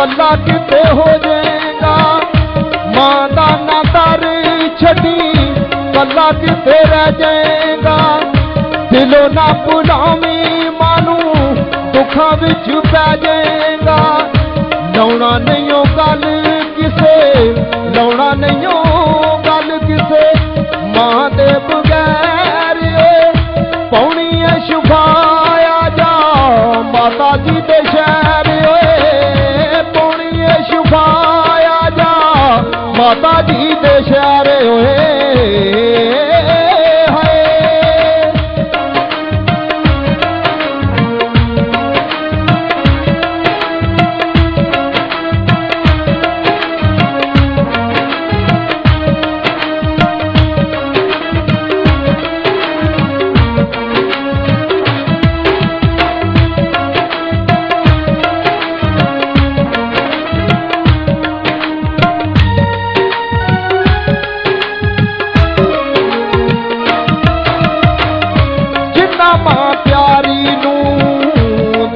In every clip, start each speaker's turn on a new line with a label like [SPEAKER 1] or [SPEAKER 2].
[SPEAKER 1] कला किते हो जाएगा, मां दा ना दर छड़ी कला किते रह जाएगा। दिलों ना भुलावी मानू दुखा विच पै जाएगा। लाउणा नहीं ओ गल किसे, लाउणा नहीं ओ गल किसे, मां दे बगैर पौनी है शुभाया जा माता जी दे शहर ओए। पौनी है शुभाया जा माता जी दे शहर ओए।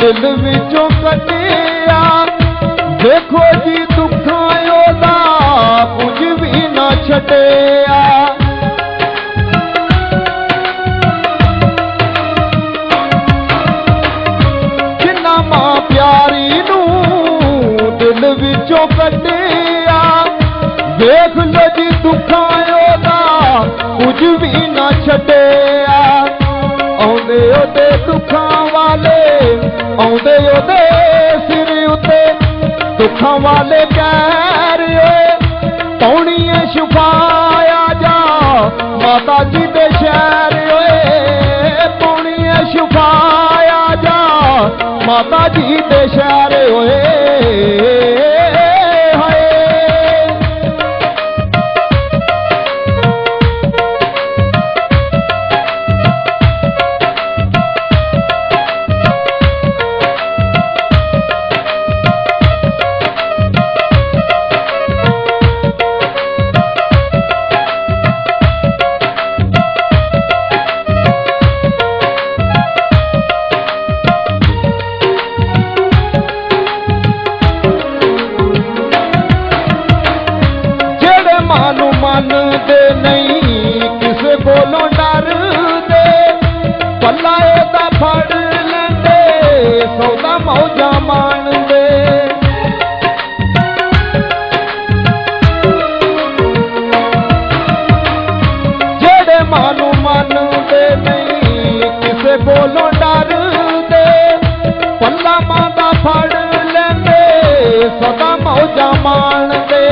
[SPEAKER 1] दिल विचों कटिया देखो जी दुखा ओदा कुछ भी ना छटिया। जिन्ना मां प्यारी नू दिल विचों कटिया देख लो जी दुखा ओदा कुछ भी ना छटिया। आउंदे ओदे दुखा वाले आउंदे ओदे सिर उते दुखा वाले कहर पौनी है शुभाया जा माता जी दे शहर ओए। पौनी है शुभाया जा माता जी दे शहर ओए। मन दे नहीं किसे कोलों डर दे पल्ला एदा फड़ लेंदे सौदा मौजा मान दे। जेड़े मानू मन दे नहीं किसे कोलों डर दे पल्ला मादा फड़ लेंदे सौदा मौजा मान दे।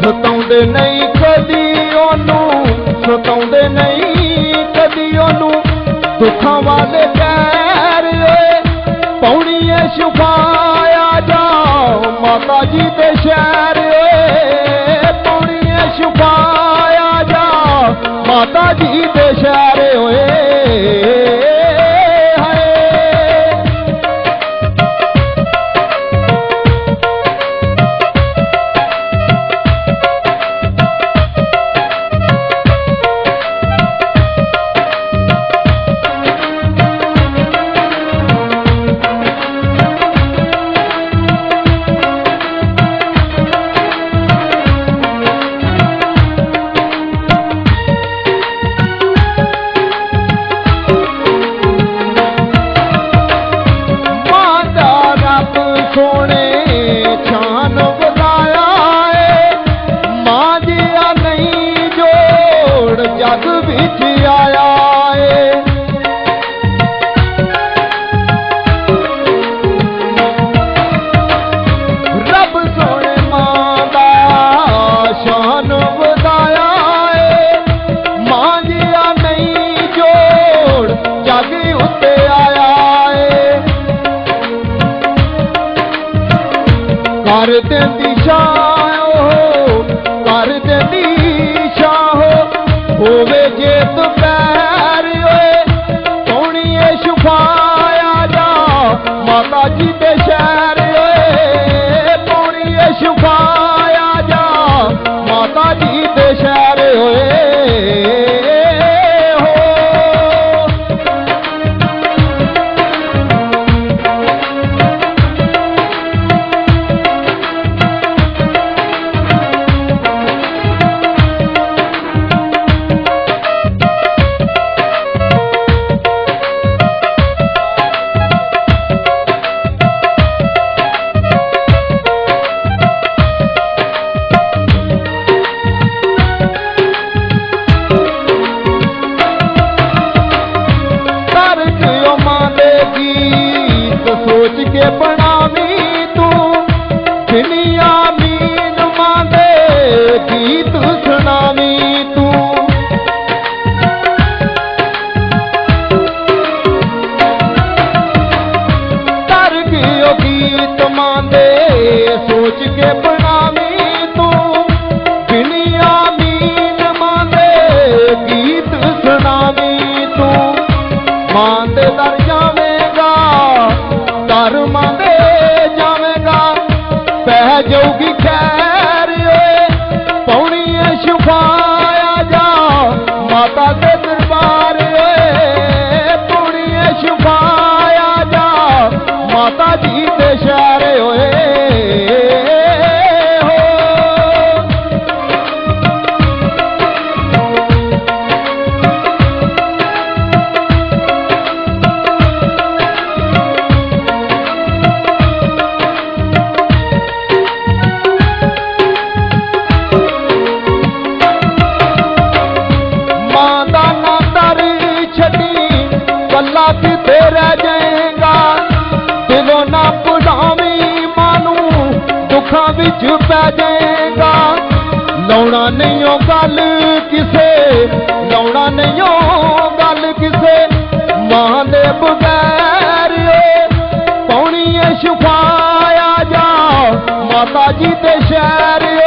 [SPEAKER 1] सताउंदे नहीं कदी ओनू, सताउंदे नहीं कदी ओनू दुखा वाले कहर पौनी है शुभाया जा माता जी दे शहर। पौनी है शुभाया जा माता जी दे शहर ओए। जग विच आया है रब सोने मां दा शान वधाया है। मां जिया नहीं जोड़ जग उत्ते आया है। कर देंदी शाह कर देंदी शाह होवे जे दोपहर पौनी है शुभाया जा माता जी दे शहर। पौनी है शुभाया जा माता जी दे शहर हो। माता दे दरबार ओए पुणिए छुपाया जा माता जी दे शहर ओए किते रह जाएगा दिलों ना बुढ़ावी मानू दुखा विच पै जाएगा लौना नहीं हो गल किसे लौना नहीं हो गल किसे मां दे बगैर पौनी छुपाया जा माता जी दे शहर